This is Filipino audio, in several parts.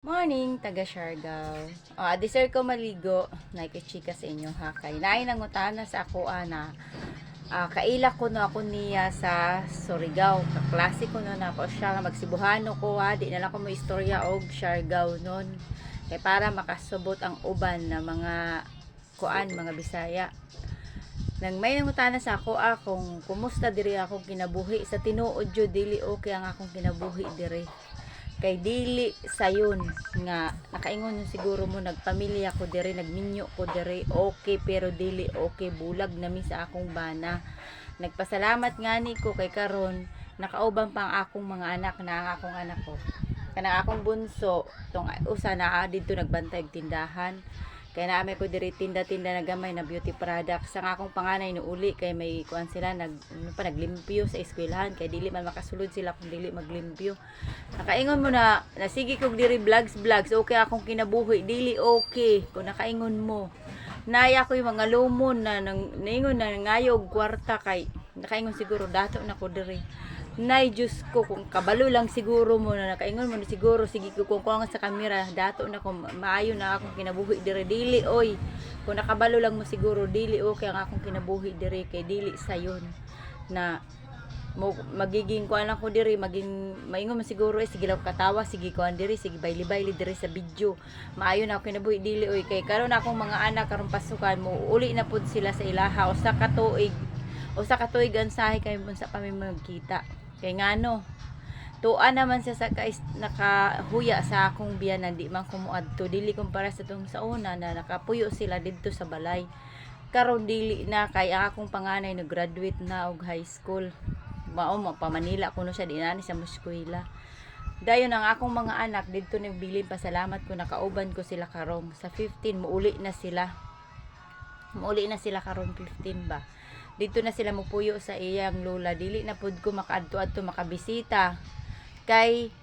Morning, taga Siargao. Deser ko maligo, nakikichika sa inyo ha. Kay naay nangutana sa ako na kaila ko no ako niya sa Surigao. Kaklase ko no na ako siya magsibuhano ko ha. Di na lang ko mo istorya og Siargao nun. Kay para makasubot ang uban na mga mga Bisaya. Nang may nangutana sa ako kung kumusta diri akong kinabuhi sa tinuod jud dili okay ang akong kinabuhi diri kay dili sayon nga nakaingon yun siguro mo nagpamilya ko diri nagminyo ko diri okay pero dili okay bulag nami sa akong bana. Nagpasalamat ngani ko kay karon nakauban pa ang akong mga anak na ang akong anak ko kanang akong bunso tong usa na didto nagbantay og tindahan kay naami ko diri tinda-tinda na gamay na beauty products. Sa akong panganay uli kay may kuan sila naglimpyo sa eskwelahan kay dili man makasulod sila kung dili maglimpyo. Nakaingon mo na sige kog diri vlogs okay akong kinabuhi dili okay kung nakaingon mo. Naya ko yung mga lumon na naingon na ngayog kwarta kay nakaingon siguro dato na ko diri. Nay Diyos ko kung kabalo lang siguro mo na nakaingon mo na siguro sige ko kung kuangan sa kamera dato na ko maayo na akong kinabuhi diri dili oy kung nakabalo lang mo siguro dili okay ang akong kinabuhi diri kay dili sayon na magiging kuan lang ko diri maging maingon mo siguro sige lang katawa sige kuan diri sige bayli-bayli diri sa video maayo na ako kinabuhi dili oy kay karon akong mga anak karon pasukan mo uli na pud sila sa ilaha usa ka tuig ansahay kay unsa pa may magkita kay ngano tuan naman siya sa nakahuya sa akong biyanan di man kumuadto dili kumpara sa tong sa una na nakapuyo sila didto sa balay karon dili na kay akong panganay nag-graduate na og high school mao pa Manila kuno siya di na ni sa muskwela dayon ang akong mga anak didto nagbilin pasalamat ko nakauban ko sila karong sa 15 muuli na sila karon 15 ba dito na sila mupuyo sa iyang lola dili na pud ko makaadto-adto makabisita kay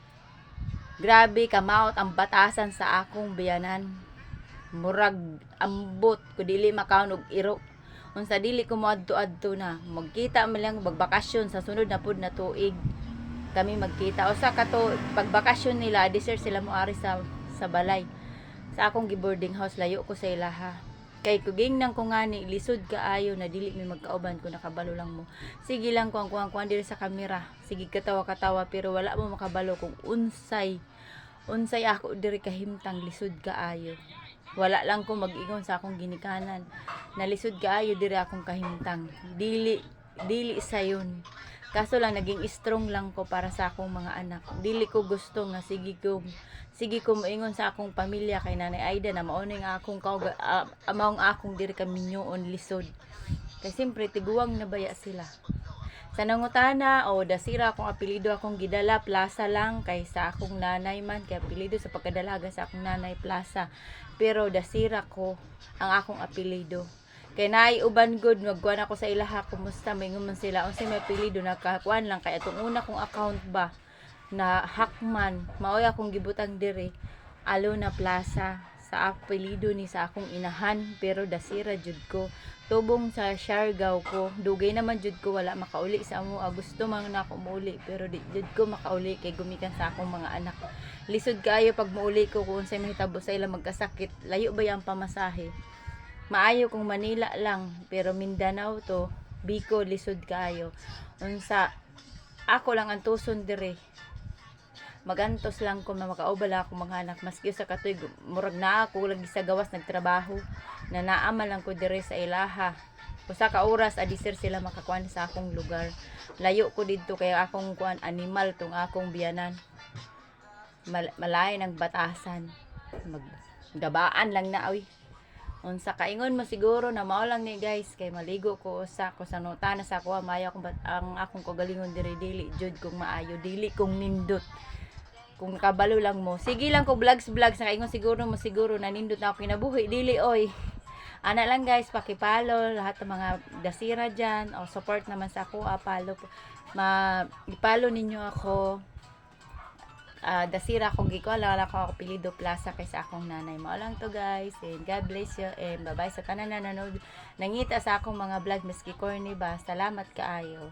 grabe kamaot ang batasan sa akong biyanan murag ambot ko dili makaon og iro unsa dili ko moadto-adto na magkita man lang magbakasyon sa sunod na pud na tuig kami magkita usa ka to pagbakasyon nila deser sila moari sa balay sa akong gi-boarding house layo ko sa ilaha kay kuging nang ko ngani lisod kaayo na dili mi magkauban ko nakabalo lang mo sige lang kuan diri sa kamera sige katawa pero wala mo makabalo kung unsay ako diri kahimtang lisod kaayo wala lang ko mag-ingon sa akong ginikanan na lisod kaayo diri akong kahimtang dili sayon kaso lang naging strong lang ko para sa akong mga anak dili ko gusto nga sige ko moingon sa akong pamilya kay Nanay Aida na mao nga akong amaong akong diri kaminyoon lisod kay siyempre tiguwang na baya sila sa nangutana dasira akong apelyido akong gidala Plaza lang kay sa akong nanay man kay apelyido sa pagkadalaga sa akong nanay Plaza pero dasira ko ang akong apelyido kay naay uban good magkuan ako sa ilaha kumusta maingon man sila unsay may apelyido nakakuan lang kay atong una kong account ba na Hakman maoy akong gibutang diri Alona Plaza sa apelyido ni sa akong inahan pero dasira jud ko tubong sa Siargao ko dugay naman jud ko wala makauli sa amo gusto man na ako muuli pero di jud ko makauli kay gumikan sa akong mga anak lisod kaayo pag muuli ko kung unsay mahitabo sa ila magkasakit layo ba yang pamasahe maayo kung Manila lang pero Mindanao to Bicol lisod kaayo unsa ako lang ang tuson diri magantos lang ko makaubala ako mga anak maski sa katuig murag na ako lagi sa gawas nagtrabaho na naama lang ko dire sa ilaha usa ka oras adisir sila makakuan sa akong lugar layo ko didto kay akong kuan animal tong akong biyanan malay ng batasan maggabaan lang na oy unsa kaingon mo siguro na mao lang ni guys kay maligo ko usa ko sa notana sa ako maayo ang akong kagalingon diri dili jud kung maayo dili kung nindot kung nakabalo lang mo sige lang ko vlogs sa kaingon siguro na nindot na ako kinabuhi dili oy ana lang guys pakipalo lahat ng mga dasira dyan support naman sa ako ipalo ninyo ako dasira akong gikuha ako apelyido Plaza kay sa akong nanay mao lang to guys and God bless you and bye bye sa tanan na nanood nangita sa akong mga vlog miski corny ba salamat kaayo.